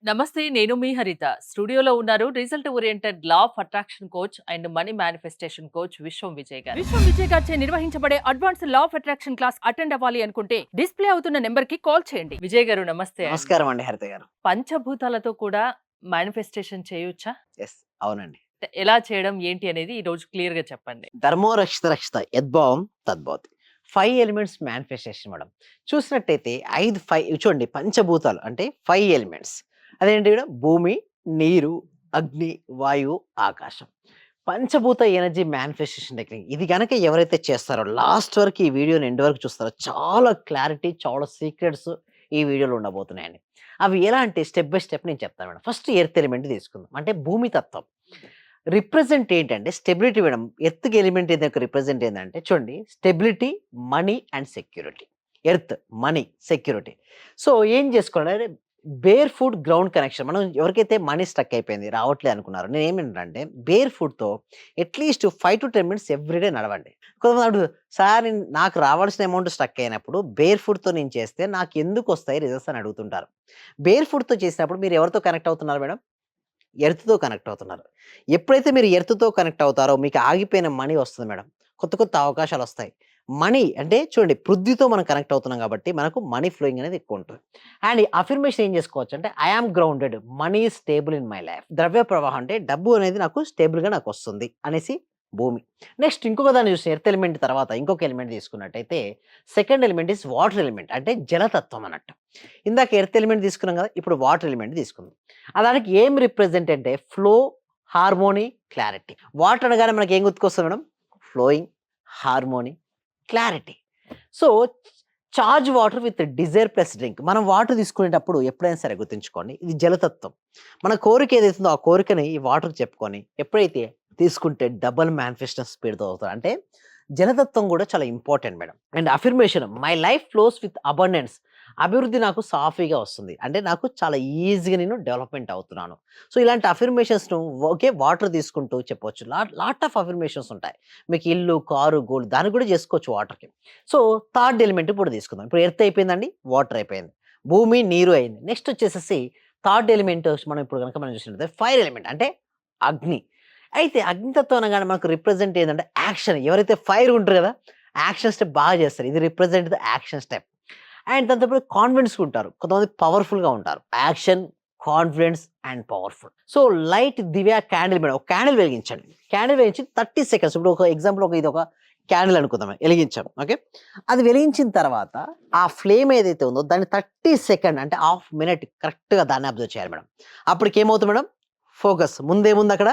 నమస్తే. నేను మీ హరిత. స్టూడియోలో ఉన్నారు result oriented law of attraction coach and money manifestation coach విశ్వం విజయ్ గారు. విశ్వం విజయ్ గారిచే నిర్వహించబడే advanced law of attraction class attend అవ్వాలి అనుకుంటే డిస్ప్లే అవుతున్న నెంబర్ కి కాల్ చేయండి. విజయ్ గారు నమస్తే. నమస్కారం అండి హరిత గారు. పంచభూతాలతో కూడా మేనిఫెస్టేషన్ చేయొచ్చా? యెస్. అవునండి. ఎలా చేయడం ఏంటి అనేది ఈ రోజు క్లియర్ గా చెప్పండి. ధర్మో రక్షిత రక్షిత యద్భావం తద్భవతి. 5 ఎలిమెంట్స్ మేనిఫెస్టేషన్ మేడం. చూసినట్టయితే 5 చూడండి పంచభూతాలు అంటే 5 ఎలిమెంట్స్. అదేంటి మేడం? భూమి, నీరు, అగ్ని, వాయువు, ఆకాశం. పంచభూత ఎనర్జీ మేనిఫెస్టేషన్ టెక్నిక్. ఇది గనక ఎవరైతే చేస్తారో లాస్ట్ వరకు ఈ వీడియోని ఎండ్ వరకు చూస్తారో చాలా క్లారిటీ, చాలా సీక్రెట్స్ ఈ వీడియోలో ఉండబోతున్నాయండి. అవి ఎలా అంటే స్టెప్ బై స్టెప్ నేను చెప్తాను మేడం. ఫస్ట్ ఎర్త్ ఎలిమెంట్ తీసుకుందాం. అంటే భూమి తత్వం. రిప్రజెంట్ ఏంటంటే స్టెబిలిటీ మేడం. ఎర్త్‌కి ఎలిమెంట్ ఏదైనా రిప్రజెంట్ ఏందంటే చూడండి stability, money and security. Earth, money, security. So ఏం చేసుకోవాలంటే బేర్ ఫుట్ గ్రౌండ్ కనెక్షన్. మనం ఎవరికైతే మనీ స్ట్రక్ అయిపోయింది రావట్లేదు అనుకున్నారో నేనేమంటానంటే బేర్ ఫుట్‌తో అట్‌లీస్ట్ 5-10 మినిట్స్ ఎవ్రీడే నడవండి. కొంతమంది అడుగుతారు, "సార్ నాకు రావాల్సిన అమౌంట్ స్ట్రక్ అయినప్పుడు బేర్ ఫుట్‌తో నేను చేస్తే నాకెందుకొస్తాయి రిజల్ట్స్" అని అడుగుతుంటారు. బేర్ ఫుట్‌తో చేసినప్పుడు మీరు ఎవరితో కనెక్ట్ అవుతున్నారు మేడం? ఎర్త్‌తో కనెక్ట్ అవుతున్నారు. ఎప్పుడైతే మీరు ఎర్త్‌తో కనెక్ట్ అవుతారో మీకు ఆగిపోయిన మనీ వస్తుంది మేడం. కొత్త కొత్త అవకాశాలొస్తాయి. మనీ అంటే చూడండి పృథ్వీతో మనం కనెక్ట్ అవుతున్నాం కాబట్టి మనకు మనీ ఫ్లోయింగ్ అనేది ఎక్కువుంటుంది. అండ్ అఫర్మేషన్ ఏం చేసుకోవచ్చంటే I am grounded, money is stable in my life. ద్రవ్య ప్రవాహం అంటే డబ్బు అనేది నాకు స్టేబుల్‌గా నాకొస్తుంది అనేసి భూమి. నెక్స్ట్ ఇంకొక దాన్ని చూస్తే ఎర్త్ ఎలిమెంట్ తర్వాత ఇంకొక ఎలిమెంట్ తీసుకున్నట్టయితే second element is water element అంటే జలతత్వం అన్నట్టు. ఇందాక ఎర్త్ ఎలిమెంట్ తీసుకున్నాం కదా! ఇప్పుడు వాటర్ ఎలిమెంట్ తీసుకుందాం. దానికి ఏం రిప్రజెంట్ అంటే ఫ్లో, హార్మోనీ, క్లారిటీ. వాటర్ అనగానే మనకేం గుర్తుకొస్తది madam? Flowing, harmony, clarity. So, charge water with desire plus drink. మనం వాటర్ తీసుకునేటప్పుడు ఎప్పుడైనా సరే గుర్తుంచుకోండి. ఇది జలతత్వం. మన కోరిక ఏదైతుందో ఆ కోరికని ఈ వాటర్‌కి చెప్పుకొని ఎప్పుడైతే తీసుకుంటే డబుల్ మానిఫెస్టేషన్ స్పీడ్‌తో అవుతది. అంటే జలతత్వం కూడా చాలా important madam. And affirmation my life flows with abundance. అభివృద్ధి నాకు సాఫీగా వస్తుంది. అంటే నాకు చాలా ఈజీగా నేను డెవలప్‌మెంట్ అవుతున్నాను. సో, ఇలాంటి అఫర్మేషన్స్‌ను ఓకే వాటర్ తీసుకుంటూ చెప్పొచ్చు. లాట్ ఆఫ్ అఫర్మేషన్స్ ఉంటాయి. మీకు ఇల్లు, కారు, గోల్డ్ దానికి కూడా చేసుకోవచ్చు వాటర్‌కి. సో, థర్డ్ ఎలిమెంట్ ఇప్పుడు తీసుకుందాం. ఇప్పుడు ఎర్త్ అయిపోయిందండి. వాటర్ అయిపోయింది. భూమి, నీరు అయింది. నెక్స్ట్ వచ్చేసేసి థర్డ్ ఎలిమెంట్ మనం ఇప్పుడు గనక మనం చూసినట్లయితే ఫైర్ ఎలిమెంట్ అంటే అగ్ని. అయితే అగ్నితత్వం అనగానే మనకు రిప్రజెంట్ ఏందంటే యాక్షన్. ఎవరైతే ఫైర్ ఉంటారు కదా! యాక్షన్ స్టెప్ బాగా చేస్తారు. ఇది represent the action step. And దాంతో పాటు కాన్ఫిడెన్స్‌గా ఉంటారు. కొంతమంది పవర్‌ఫుల్‌గా ఉంటారు. Action, confidence and powerful. So, light Divya candle madam. ఒక క్యాండిల్ వెలిగించండి. క్యాండిల్ వెలిగించి 30 సెకండ్స్ ఇప్పుడు ఒక ఎగ్జాంపుల్ ఇదొక క్యాండిల్ అనుకుందాం ఎలిగించాం. ఓకే. అది వెలిగించిన తర్వాత ఆ ఫ్లేమ్ ఏదైతే ఉందో దాన్ని 30 సెకండ్ అంటే హాఫ్ మినిట్ కరెక్ట్‌గా దాన్ని అబ్జర్వ్ చేయాలి మేడం. అప్పటికేమవుతుంది మేడం? ఫోకస్. ముందేముంది అక్కడ?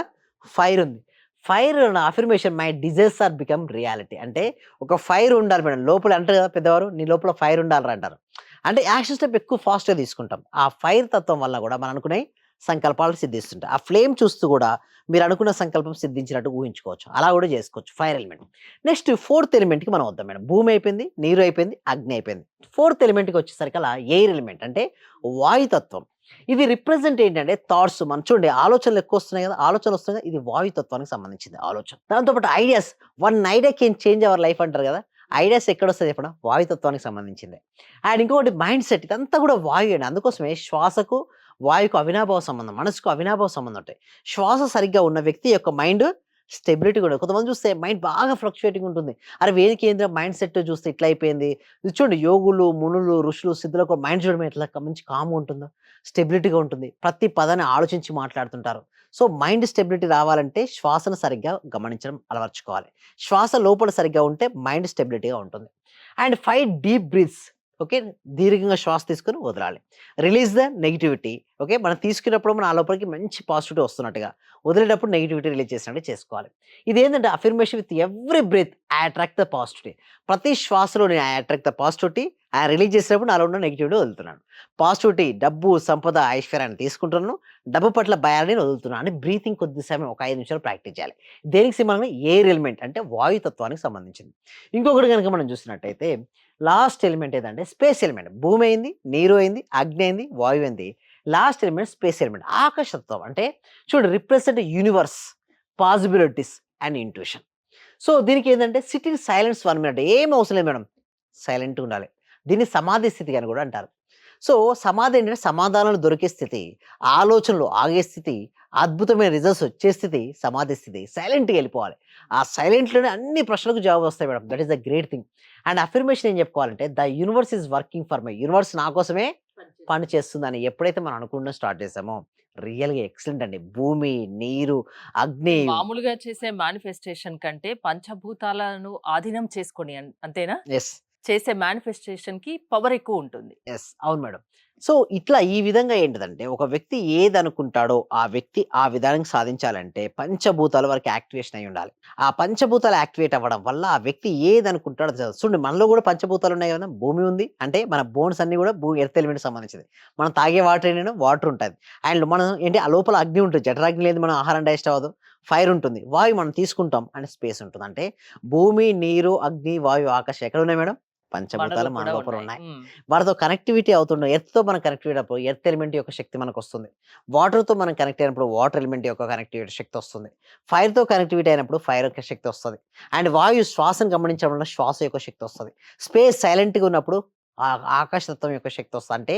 ఫైర్ ఉంది. Fire affirmation my desires are become reality. అంటే ఒక ఫైర్ ఉండాలి మేడం. లోపల అంటారు కదా పెద్దవారు, నీ లోపల ఫైర్ ఉండాలిరా అంటారు. అంటే యాక్షన్ స్టెప్ ఎక్కువ ఫాస్ట్‌గా తీసుకుంటాం. ఆ ఫైర్ తత్వం వల్ల కూడా మనం అనుకునే సంకల్పాలు సిద్ధిస్తుంటాయి. ఆ ఫ్లేమ్ చూస్తూ కూడా మీరు అనుకున్న సంకల్పం సిద్ధించినట్టు ఊహించుకోవచ్చు. అలా కూడా చేసుకోవచ్చు ఫైర్ ఎలిమెంట్. నెక్స్ట్ ఫోర్త్ ఎలిమెంట్‌కి మనం వద్దాం మేడం. భూమి అయిపోయింది, నీరు అయిపోయింది, అగ్ని అయిపోయింది. ఫోర్త్ ఎలిమెంట్‌కి వచ్చేసరికల్లా ఎయిర్ ఎలిమెంట్ అంటే వాయుతత్వం. ఇది రిప్రజెంట్ ఏంటంటే థాట్స్ మనం చూడండి ఆలోచనలు ఎక్కువ వస్తున్నాయి కదా! ఆలోచనలు వస్తున్నాయి కదా! ఇది వాయుతత్వానికి సంబంధించింది ఆలోచన. దాంతో పాటు ideas. One idea can change our life అంటారు కదా! ఐడియాస్ ఎక్కడొస్తాయి చెప్పండి? వాయుతత్వానికి సంబంధించిందే. అండ్ ఇంకొకటి మైండ్ సెట్ ఇదంతా కూడా వాయువే అండి. అందుకోసమే శ్వాసకు, వాయువుకు అవినాభావ సంబంధం, మనసుకు అవినాభావ సంబంధం ఉంటాయి. శ్వాస సరిగ్గా ఉన్న వ్యక్తి యొక్క మైండ్ స్టెబిలిటీ కూడా కొంతమంది చూస్తే మైండ్ బాగా ఫ్లక్చుయేటింగ్ ఉంటుంది. అరే! వేదిక ఏందిరా మైండ్ సెట్ చూస్తే ఇట్లా అయిపోయింది. ఇది చూడండి యోగులు, మునులు, ఋషులు, సిద్ధులకు మైండ్ చూడడం ఎట్లా మంచి కామ్‌గా ఉంటుందో, స్టెబిలిటీగా ఉంటుంది. ప్రతి పదాన్ని ఆలోచించి మాట్లాడుతుంటారు. సో, మైండ్ స్టెబిలిటీ రావాలంటే శ్వాసను సరిగ్గా గమనించడం అలవర్చుకోవాలి. శ్వాస లోపల సరిగ్గా ఉంటే మైండ్ స్టెబిలిటీగా ఉంటుంది. And 5 deep breaths. ఓకే. దీర్ఘంగా శ్వాస తీసుకొని వదలాలి. Release the negativity. ఓకే. మనం తీసుకున్నప్పుడు మన లోపలికి మంచి పాజిటివిటీ వస్తున్నట్టుగా, వదిలేటప్పుడు నెగటివిటీ రిలీజ్ చేసినట్టు చేసుకోవాలి. ఇదేంటంటే affirmation with every breath I attract the positivity. ప్రతి శ్వాసలో నేను I attract the positivity. Release చేసినప్పుడు నాలో ఉన్న నెగటివిటీ వదులుతున్నాను. పాజిటివిటీ, డబ్బు, సంపద, ఐశ్వర్యాన్ని తీసుకుంటున్నాను. డబ్బు పట్ల భయాన్ని వదులుతున్నాను. అని బ్రీతింగ్ కొద్ది సమయం ఒక 5 నిమిషాలు ప్రాక్టీస్ చేయాలి. దేనికి సింబల్‌గా ఎయిర్ ఎలిమెంట్ అంటే వాయుతత్వానికి సంబంధించింది. ఇంకొకటి గనుక మనం చూసినట్టయితే లాస్ట్ ఎలిమెంట్ ఏదంటే స్పేస్ ఎలిమెంట్. భూమి అయింది, నీరు అయింది, అగ్ని అయింది, వాయువు అయింది. Last element space element. ఆకాశతత్వం అంటే చూడండి represent universe, possibilities and intuition. So, దీనికి ఏందంటే సిట్ ఇన్ సైలెన్స్ 1 మినిట్. ఏం అవసరం లేదు మేడం. సైలెంట్‌గా ఉండాలి. దీన్ని సమాధి స్థితి అని కూడా అంటారు. సో సమాధి ఏంటంటే సమాధానాలు దొరికే స్థితి, ఆలోచనలు ఆగే స్థితి, అద్భుతమైన రిజల్ట్స్ వచ్చే స్థితి సమాధి స్థితి. సైలెంట్‌గా ఎళ్ళిపోవాలి. ఆ సైలెంట్‌లోనే అన్ని ప్రశ్నలకు జవాబు వస్తాయి madam. That is the great thing. And affirmation ఏం చెప్పుకోవాలంటే the universe is working for me. Universe నా కోసమే పని చేస్తుందని ఎప్పుడైతే మనం అనుకోవడం స్టార్ట్ చేసామో రియల్‌గా ఎక్సలెంట్ అండి. భూమి, నీరు, అగ్ని. మామూలుగా చేసే మేనిఫెస్టేషన్ కంటే పంచభూతాలను ఆధీనం చేసుకొని అంతేనా? యెస్. చేసే మేనిఫెస్టేషన్‌కి పవర్ ఎక్కువుంటుంది. యెస్. అవును మేడం. సో, ఇట్లా ఈ విధంగా ఏంటిదంటే, ఒక వ్యక్తి ఏదనుకుంటాడో, ఆ వ్యక్తి ఆ విధానంగా సాధించాలంటే, పంచభూతాలు వారికి యాక్టివేషన్ అయ్యుండాలి. ఆ పంచభూతాలు యాక్టివేట్ అవ్వడం వల్ల, ఆ వ్యక్తి ఏదనుకుంటాడో అది చూడండి మనలో గూడా పంచభూతాలున్నాయి గదా! భూమి ఉంది. అంటే, మన బోన్స్ అన్నీ గూడా ఎర్త్ ఎలిమెంట్‌కి సంబంధించినయి. మనం తాగే వాటర్ ఏంటంటే, వాటర్ ఉంటది. అండ్ మనం ఏంటి ఆ లోపల అగ్ని ఉంటుంది. జఠరాగ్ని లేనిది మనం ఆహారం డైజెస్ట్ అవ్వదు. ఫైర్ ఉంటుంది. వాయువు మనం తీసుకుంటాం. అండ్ స్పేస్ ఉంటుంది. అంటే, భూమి, నీరు, అగ్ని, వాయువు, ఆకాశం ఎక్కడున్నాయి మేడం? మనలో పంచభూతాలు మన కూడా లోపల ఉన్నాయి. ఉన్నాయి. హ్మ్. వాటితో కనెక్టివిటీ అవుతుండం. ఎర్త్‌తో మనం కనెక్టివిటీ అప్పుడు ఎర్త్ ఎలిమెంట్ యొక్క శక్తి మనకొస్తుంది. వాటర్‌తో మనం కనెక్ట్ అయినప్పుడు వాటర్ ఎలిమెంట్ యొక్క కనెక్టివిటీ శక్తి వస్తుంది. ఫైర్‌తో కనెక్టివిటీ అయినప్పుడు ఫైర్ యొక్క శక్తి వస్తది. అండ్ వాయువు శ్వాసను గమనించడం వల్ల శ్వాస యొక్క శక్తి వస్తది. స్పేస్ సైలెంట్‌గా ఉన్నప్పుడు ఆకాశతత్వం యొక్క శక్తి వస్తది. అంటే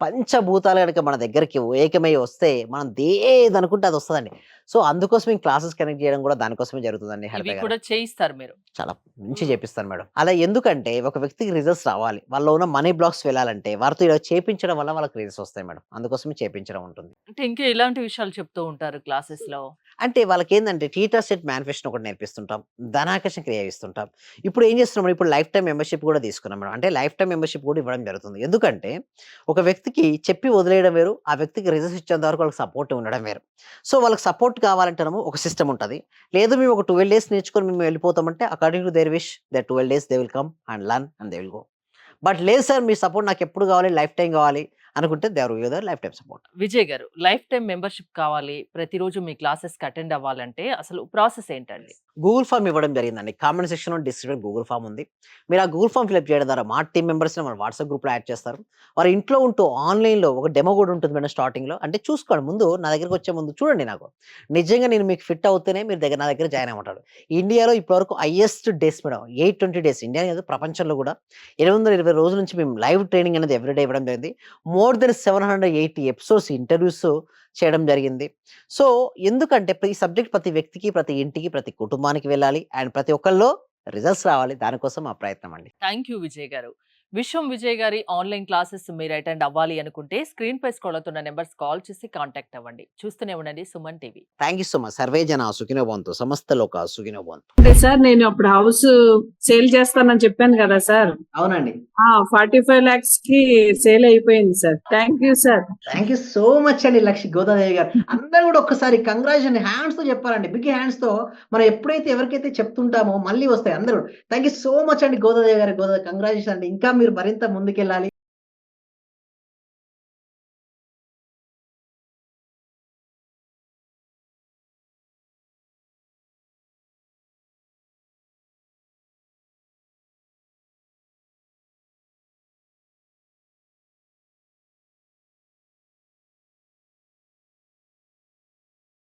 పంచభూతాలు గనుక మన దగ్గరికి ఏకమై వస్తే మనం ఏదనుకుంటే అది వస్తదండి. సో, అందుకోసమే ఈ క్లాసెస్ కనెక్ట్ చేయడం కూడా దానికోసమే జరుగుతుందండి హరిత ఇవి గారు. కూడా చేయిస్తారు మీరు. చాలా మంచిగా హ్మ్. చేపిస్తాను మేడం. అలా ఎందుకంటే ఒక వ్యక్తికి రిజల్ట్స్ రావాలి. వాళ్ళలో ఉన్న మనీ బ్లాక్స్ వెళ్ళాలంటే వారితో ఇలా చేపించడం వల్ల వాళ్ళకి రిజల్ట్స్ వస్తాయి మేడం. అందుకోసమే చేపించడం ఉంటుంది. అంటే ఇంకా ఎలాంటి విషయాలు చెప్తూ ఉంటారు క్లాసెస్‌లో? అంటే వాళ్ళకేందంటే టీచర్ సెట్ మేనిఫెస్టోని ఒకటి నేర్పిస్తుంటాం. ధనాకర్షణ క్రియ ఇస్తుంటాం. ఇప్పుడు ఏం చేస్తున్నాం ఇప్పుడు లైఫ్ టైమ్ మెంబర్‌షిప్ కూడా తీసుకున్నాం మేడం. అంటే లైఫ్ టైమ్ మెంబర్‌షిప్ కూడా ఇవ్వడం జరుగుతుంది. ఎందుకంటే ఒక వ్యక్తికి చెప్పి వదిలేయడం వేరు. ఆ వ్యక్తికి రిజల్ట్స్ ఇచ్చేంత వరకు వాళ్ళకి సపోర్ట్ ఉండడం వేరు. సో వాళ్ళకి సపోర్ట్ కావాలంటేనేమో ఒక సిస్టమ్ ఉంటది. లేదు మేము ఒక 12 డేస్ నేర్చుకొని మేము వెళ్ళిపోతామంటే according to their wish the 12 days they will come and learn and they will go. But లేదు సార్ మీ సపోర్ట్ నాకెప్పుడు కావాలి లైఫ్ టైమ్ కావాలి అనుకుంటే they are give the life time support. Vijay garu, life time membership కావాలి, ప్రతిరోజు మీ క్లాసెస్‌కి అటెండ్ అవ్వాలంటే అసలు ప్రాసెస్ ఏంటండి? గూగుల్ ఫార్మ్ ఇవ్వడం జరిగిందండి. కామెంట్ సెక్షన్‌లో డిస్క్రిప్షన్ గూగుల్ ఫార్మ్ ఉంది. మీరు ఆ గూగుల్ ఫార్మ్ ఫిలప్ చేయడం ద్వారా మా టీమ్ మెంబర్స్‌ని మన వాట్సాప్ గ్రూప్‌లో యాడ్ చేస్తారు. వారు ఇంట్లో ఉంటూ ఆన్‌లైన్‌లో ఒక డెమో కూడా ఉంటుంది మేడం స్టార్టింగ్‌లో. అంటే చూసుకోండి ముందు నా దగ్గరికొచ్చే ముందు చూడండి నాకు. నిజంగా నేను మీకు ఫిట్ అవుతేనే మీరు నా దగ్గర జాయిన్ అవ్వమంటారు. ఇండియాలో ఇప్పటివరకు highest days madam 820 days India కాదు ప్రపంచంలో కూడా 820 రోజుల నుంచి మేము లైవ్ ట్రైనింగ్ అనేది ఎవ్రీ డే ఇవ్వడం జరిగింది. మోర్ దెన్ 780 ఎపిసోడ్స్ ఇంటర్వ్యూస్ చేయడం జరిగింది. సో, ఎందుకంటే ఈ సబ్జెక్ట్ ప్రతి వ్యక్తికి, ప్రతి ఇంటికి, ప్రతి కుటుంబానికి వెళ్ళాలి. అండ్ ప్రతి ఒక్కళ్ళలో రిజల్ట్స్ రావాలి. దానికోసం మా ప్రయత్నం అండి. థ్యాంక్ యూ విజయ్ గారు. విశ్వం విజయ్ గారి ఆన్‌లైన్ క్లాసెస్ మీరు అటెండ్ అవ్వాలి అనుకుంటే స్క్రీన్‌పై స్క్రోల్ అవుతున్న నంబర్స్ కాల్ చేసి కాంటాక్ట్ అవ్వండి. చూస్తూనే ఉండండి Suman TV. Thank you so much. Survey జన సుఖినో భవంతు. సమస్త లోక సుఖినో భవంతు. అంటే సార్ నేను అప్పుడు హౌస్ సేల్ చేస్తానని చెప్పాను కదా సార్. అవునండి. 45 lakhs కి సేల్ అయిపోయింది sir. Thank you sir. Thank you so much అండి గోదాదేవి గారు. అందరూ కూడా ఒక్కసారి కంగ్రాచ్యులేషన్ హ్యాండ్స్‌తో చెప్పాలండి. బిగ్ హ్యాండ్స్‌తో మనం ఎప్పుడైతే ఎవరికైతే చెప్తుంటామో మళ్ళీ వస్తాయి అందరూ. థాంక్ యూ సో మచ్ అండి గోదాదేవి గారు. కంగ్రాచ్యులేషన్ అండి. ఇంకా మీరు మరింత ముందుకెళ్ళాలి.